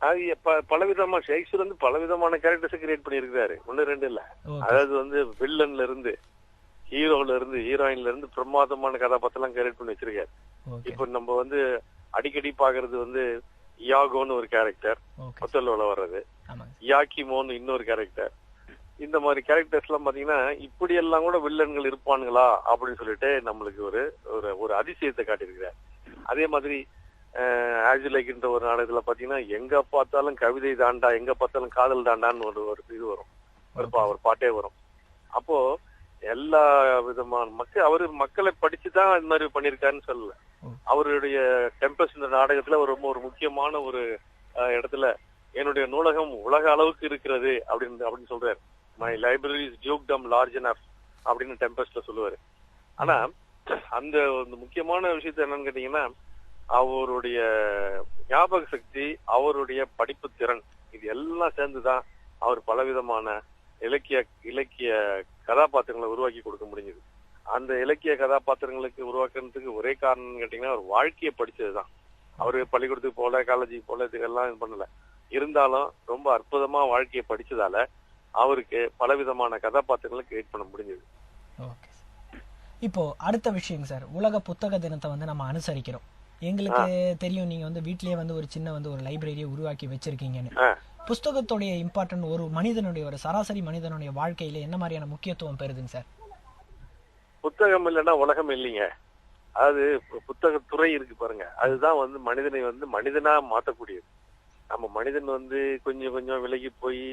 அது பலவிதமா ஷேக்ஸ்பியர் வந்து பலவிதமான கேரக்டர்ஸ் கிரியேட் பண்ணியிருக்காரு. 1-2 இல்ல. அதாவது வந்து வில்லன்ல இருந்து, ஹீரோல இருந்து, ஹீரோயின்ல இருந்து பிரமாதமான கதாபாத்திரம் கிரியேட் பண்ணி வச்சிருக்காரு. இப்ப நம்ம வந்து அடிக்கடி பாக்குறது வந்து இயாகோன்னு ஒரு கேரக்டர், ஒத்தல்லோல வர்றது, யாக்கிமோன்னு இன்னொரு கேரக்டர். இந்த மாதிரி கேரக்டர்ஸ் எல்லாம் பாத்தீங்கன்னா இப்படி எல்லாம் கூட வில்லன்கள் இருப்பானுங்களா அப்படின்னு சொல்லிட்டு நம்மளுக்கு ஒரு ஒரு அதிசயத்தை காட்டியிருக்கிறார். அதே மாதிரி ஆஜுலைக்குன்ற ஒரு நாடகத்துல பாத்தீங்கன்னா எங்க பார்த்தாலும் கவிதை தாண்டா, எங்க பார்த்தாலும் காதல் தாண்டான்னு ஒரு இது வரும், ஒரு பாட்டே வரும். அப்போ எல்லா விதமான அவரு மக்களை படிச்சுதான் இந்த மாதிரி பண்ணிருக்காருன்னு சொல்லல. அவருடைய டெம்பஸ்ட் நாடகத்துல ஒரு முக்கியமான ஒரு இடத்துல என்னுடைய நூலகம் உலக அளவுக்கு இருக்கிறது அப்படின்னு சொல்றாரு. My library is dukedom large enough அப்படின்னு டெம்பஸ்ட்ல சொல்லுவாரு. ஆனா அந்த முக்கியமான விஷயத்த என்னன்னு கேட்டீங்கன்னா, அவருடைய ஞாபக சக்தி, அவருடைய படிப்பு திறன், இது எல்லாம் சேர்ந்துதான் அவர் பலவிதமான இலக்கிய கதாபாத்திரங்களை உருவாக்கி கொடுக்க முடிஞ்சது. அந்த இலக்கிய கதாபாத்திரங்களுக்கு உருவாக்குறதுக்கு ஒரே காரணம் கேட்டீங்கன்னா அவர் வாழ்க்கையை படிச்சதுதான். அவரு பள்ளிக்கூடத்துக்கு போல, காலேஜுக்கு போல, இதுக்கெல்லாம் இது பண்ணல. இருந்தாலும் ரொம்ப அற்புதமா வாழ்க்கையை படிச்சதால அவருக்கு பலவிதமான கதாபாத்திரங்களை கிரியேட் பண்ண முடிஞ்சது. இப்போ அடுத்த விஷயம் சார், உலக புத்தக தினத்தை வந்து நம்ம அனுசரிக்கிறோம். எங்களுக்கு தெரியும் நீங்க வந்து வீட்லயே வந்து ஒரு சின்ன வந்து ஒரு லைப்ரரியை உருவாக்கி வச்சிருக்கீங்கன்னு. புஸ்தகத்துடைய இம்பார்ட்டன்ட் ஒரு மனிதனுடைய, ஒரு சராசரி மனிதனுடைய வாழ்க்கையில என்ன மாதிரியான முக்கியத்துவம் பெறுதுங்க சார்? புத்தகம் இல்லைன்னா உலகம் இல்லைங்க. அதாவது புத்தகத்துறை இருக்கு பாருங்க, அதுதான் வந்து மனிதனை வந்து மனிதனா மாற்றக்கூடியது. நம்ம மனிதன் வந்து கொஞ்சம் கொஞ்சம் விலகி போய்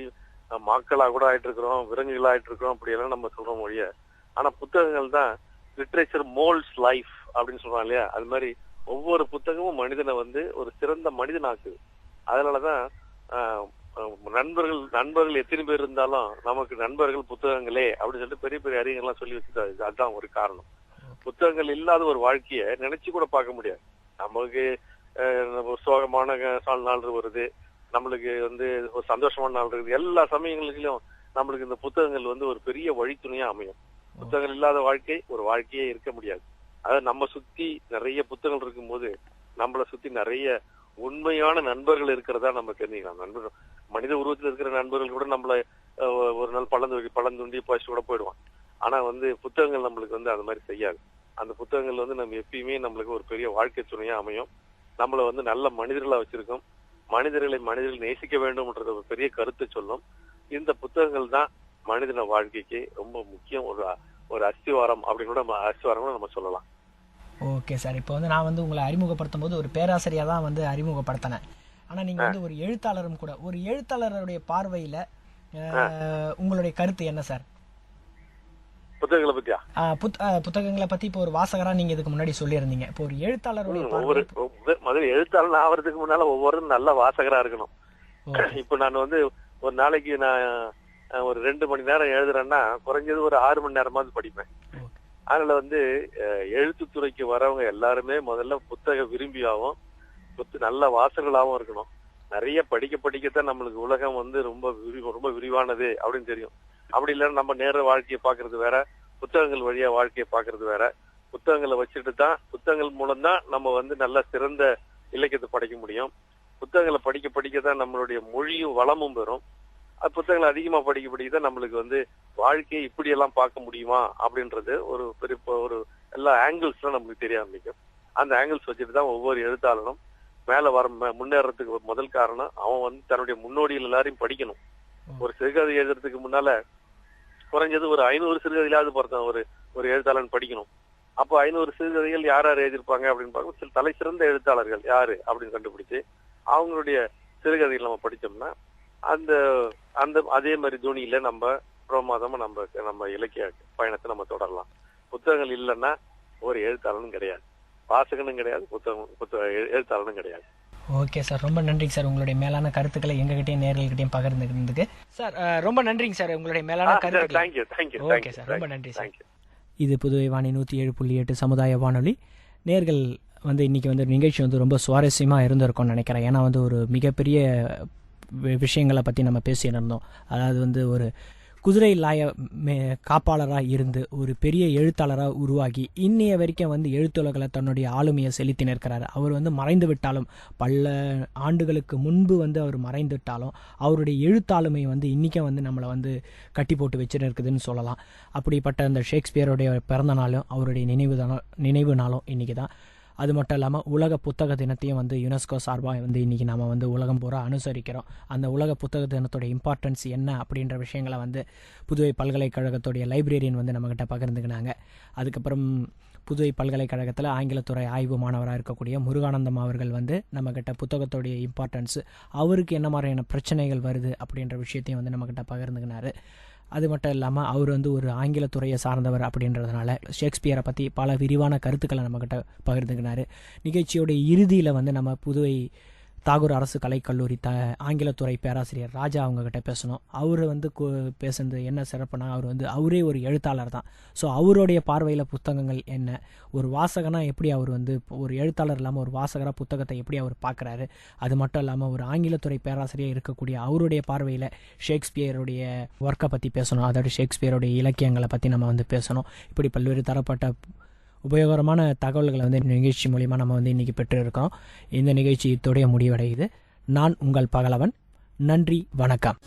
மாக்களா கூட ஆயிட்டு இருக்கிறோம், விலங்குகளா ஆயிட்டு இருக்கிறோம், அப்படி எல்லாம் நம்ம சொல்றோம் மொழிய. ஆனா புத்தகங்கள் தான் லிட்ரேச்சர் மோல்ட்ஸ் லைஃப் அப்படின்னு சொல்றாங்க இல்லையா, அது மாதிரி ஒவ்வொரு புத்தகமும் மனிதனை வந்து ஒரு சிறந்த மனிதன் ஆக்குது. அதனாலதான் நண்பர்கள் எத்தனை பேர் இருந்தாலும் நமக்கு நண்பர்கள் புத்தகங்களே அப்படின்னு சொல்லிட்டு பெரிய பெரிய அறிஞர்கள்லாம் சொல்லி வச்சுட்டாரு. அதுதான் ஒரு காரணம். புத்தகங்கள் இல்லாத ஒரு வாழ்க்கைய நினைச்சு கூட பார்க்க முடியாது. நமக்கு ஒரு சோகமான நாள் வருது, நம்மளுக்கு ஒரு சந்தோஷமான நாள் இருக்குது. எல்லா சமயங்களிலும் நம்மளுக்கு இந்த புத்தகங்கள் ஒரு பெரிய வழித்துணையா அமையும். புத்தகங்கள் இல்லாத வாழ்க்கை ஒரு வாழ்க்கையே இருக்க முடியாது. அதாவது நம்ம சுத்தி நிறைய புத்தகங்கள் இருக்கும்போது நம்மளை சுத்தி நிறைய உண்மையான நண்பர்கள் இருக்கிறதா நம்ம தெரிஞ்சுக்கலாம். நண்பர்கள் மனித உருவத்தில் இருக்கிற நண்பர்கள் கூட நம்மள ஒரு நாள் பழந்துண்டி பழச்சு கூட போயிடுவான். ஆனா புத்தகங்கள் நம்மளுக்கு அது மாதிரி செய்யாது. அந்த புத்தகங்கள் நம்ம எப்பயுமே நம்மளுக்கு ஒரு பெரிய வாழ்க்கை துணையா அமையும். நம்மள நல்ல மனிதர்களா வச்சிருக்கோம். மனிதர்கள் நேசிக்க வேண்டும்ன்றது ஒரு பெரிய கருத்தை சொல்லும். இந்த புத்தகங்கள் தான் மனிதன வாழ்க்கைக்கு ரொம்ப முக்கியம். ஒரு அஸ்திவாரம் அப்படின்னு கூட நம்ம சொல்லலாம். Okay sir. இப்போ நான் உங்களை அறிமுகப்படுத்தும் போது ஒரு பேராசிரியா தான் அறிமுகப்படுத்தினேன். ஆனா நீங்க ஒரு எழுத்தாளரும் கூட. ஒரு எழுத்தாளருடைய பார்வையில உங்களுடைய கருத்து என்ன சார்? புத்தகங்களை பத்தியா? புத்தகங்களை பத்தி இப்போ ஒரு வாசகரா நீங்க இதுக்கு முன்னாடி சொல்லியிருந்தீங்க. இப்போ ஒரு எழுத்தாளருடைய முதல்ல எழுத்தாளர் ஆகிறதுக்கு முன்னால ஒவ்வொரு நல்ல வாசகரா இருக்கணும். இப்ப நான் ஒரு நாளைக்கு நான் ஒரு 2 மணி நேரம் எழுதுறேன்னா குறைஞ்சது ஒரு 6 மணி நேரமாவது படிப்பேன். அதனால எழுத்துத்துறைக்கு வரவங்க எல்லாருமே முதல்ல புத்தக விரும்பியாவும் நல்ல வாசகர்களாவும் இருக்கணும். நிறைய படிக்கத்தான் நம்மளுக்கு உலகம் ரொம்ப விரிவானது அப்படின்னு தெரியும். அப்படி இல்லைன்னா நம்ம நேர வாழ்க்கையை பாக்குறது வேற, புத்தகங்கள் வழியா வாழ்க்கையை பாக்குறது வேற. புத்தகங்களை வச்சுட்டு தான் புத்தகங்கள் மூலம் தான் நம்ம நல்ல சிறந்த இலக்கியத்தை படைக்க முடியும். புத்தகங்களை படிக்கத்தான் நம்மளுடைய மொழியும் வளமும் பெறும். புத்தகங்களை அதிகமா படிக்கதான் நம்மளுக்கு வாழ்க்கையை இப்படி எல்லாம் பார்க்க முடியுமா அப்படின்றது ஒரு எல்லா ஆங்கிள்ஸ்லாம் நம்மளுக்கு தெரிய ஆரம்பிக்கும். அந்த ஆங்கிள்ஸ் வச்சுட்டு தான் ஒவ்வொரு எழுத்தாளனும் மேல முன்னேறதுக்கு முதல் காரணம் அவன் தன்னுடைய முன்னோடிகள் எல்லாரையும் படிக்கணும். ஒரு சிறுகதை எழுதுறதுக்கு முன்னால குறைஞ்சது ஒரு 500 சிறுகதையிலாவது பொறுத்தான் ஒரு எழுத்தாளன் படிக்கணும். அப்போ 500 சிறுகதைகள் யார் எழுதியிருப்பாங்க அப்படின்னு பார்க்க சில தலை சிறந்த எழுத்தாளர்கள் யாரு அப்படின்னு கண்டுபிடிச்சு அவங்களுடைய சிறுகதைகள் நம்ம படிச்சோம்னா அதே மாதிரி துணியில நம்ம பிரமாதமா நம்ம இலக்கிய பயணத்தை நம்ம தொடரலாம். புத்தகங்கள் இல்லைன்னா ஒரு எழுத்தாளனும் கிடையாது, வாசகனும் கிடையாது, எழுத்தாளனும் கிடையாது. ஓகே சார், ரொம்ப நன்றிங்க சார். உங்களுடைய மேலான கருத்துக்களை எங்ககிட்டயும் நேயர்கள்கிட்டயும் பகிர்ந்துக்கிறதுக்கு சார் ரொம்ப நன்றிங்க சார். உங்களுடைய மேலான கருத்துக்கள். ஓகே சார், ரொம்ப நன்றி சார். இது புதுவை வாணி 107.8 சமுதாய வானொலி. நேயர்கள் இன்னைக்கு நிகழ்ச்சி ரொம்ப சுவாரஸ்யமா இருந்திருக்கும்னு நினைக்கிறேன். ஏன்னா ஒரு மிகப்பெரிய விஷயங்களை பற்றி நம்ம பேசியிருந்தோம். அதாவது ஒரு குதிரை லாய காப்பாளராக இருந்து ஒரு பெரிய எழுத்தாளராக உருவாகி இன்னைய வரைக்கும் எழுத்துலகளை தன்னுடைய ஆளுமையை செலுத்தி நிற்கிறார். அவர் மறைந்து விட்டாலும் பல ஆண்டுகளுக்கு முன்பு அவர் மறைந்து விட்டாலும் அவருடைய எழுத்தாளுமை இன்றைக்கும் நம்மளை கட்டி போட்டு வச்சுருக்குதுன்னு சொல்லலாம். அப்படிப்பட்ட அந்த ஷேக்ஸ்பியருடைய பிறந்த நாளும் அவருடைய நினைவு நாளும் இன்றைக்கி தான். அது மட்டும் இல்லாமல் உலக புத்தக தினத்தையும் யுனெஸ்கோ சார்பாக இன்றைக்கி நாம் உலகம் பூரா அனுசரிக்கிறோம். அந்த உலக புத்தக தினத்தோடைய இம்பார்ட்டன்ஸ் என்ன அப்படின்ற விஷயங்களை புதுவை பல்கலைக்கழகத்துடைய லைப்ரரியன் நம்மக்கிட்ட பகிர்ந்துக்கினாங்க. அதுக்கப்புறம் புதுவை பல்கலைக்கழகத்தில் ஆங்கிலத்துறை ஆய்வு மாணவராக இருக்கக்கூடிய முருகானந்தம் அவர்கள் நம்மக்கிட்ட புத்தகத்துடைய இம்பார்ட்டன்ஸு, அவருக்கு என்ன மாதிரியான பிரச்சனைகள் வருது அப்படின்ற விஷயத்தையும் நம்மக்கிட்ட பகிர்ந்துக்கினார். அது மட்டும் இல்லாமல் அவர் ஒரு ஆங்கிலத்துறையை சார்ந்தவர் அப்படின்றதுனால ஷேக்ஸ்பியரை பற்றி பல விரிவான கருத்துக்களை நம்மக்கிட்ட பகிர்ந்துக்கினார். நிகழ்ச்சியோடைய இறுதியில் நம்ம புதுவை தாகூர் அரசு கலைக்கல்லூரி ஆங்கிலத்துறை பேராசிரியர் ராஜா அவங்கக்கிட்ட பேசணும். அவர் பேசுனது என்ன சிறப்புனா அவரே ஒரு எழுத்தாளர் தான். ஸோ அவருடைய பார்வையில் புத்தகங்கள் என்ன, ஒரு வாசகனாக எப்படி அவர் ஒரு எழுத்தாளர் இல்லாமல் ஒரு வாசகராக புத்தகத்தை எப்படி அவர் பார்க்குறாரு, அது மட்டும் இல்லாமல் ஒரு ஆங்கிலத்துறை பேராசிரியர் இருக்கக்கூடிய அவருடைய பார்வையில் ஷேக்ஸ்பியருடைய ஒர்க்கை பற்றி பேசணும். அதோட ஷேக்ஸ்பியருடைய இலக்கியங்களை பற்றி நம்ம பேசணும். இப்படி பல்வேறு தரப்பட்ட உபயோகரமான தகவல்களை நிகழ்ச்சி மூலிமா நம்ம இன்றைக்கி பெற்றிருக்கோம். இந்த நிகழ்ச்சி இத்தோடைய முடிவடையுது. நான் உங்கள் பகலவன். நன்றி, வணக்கம்.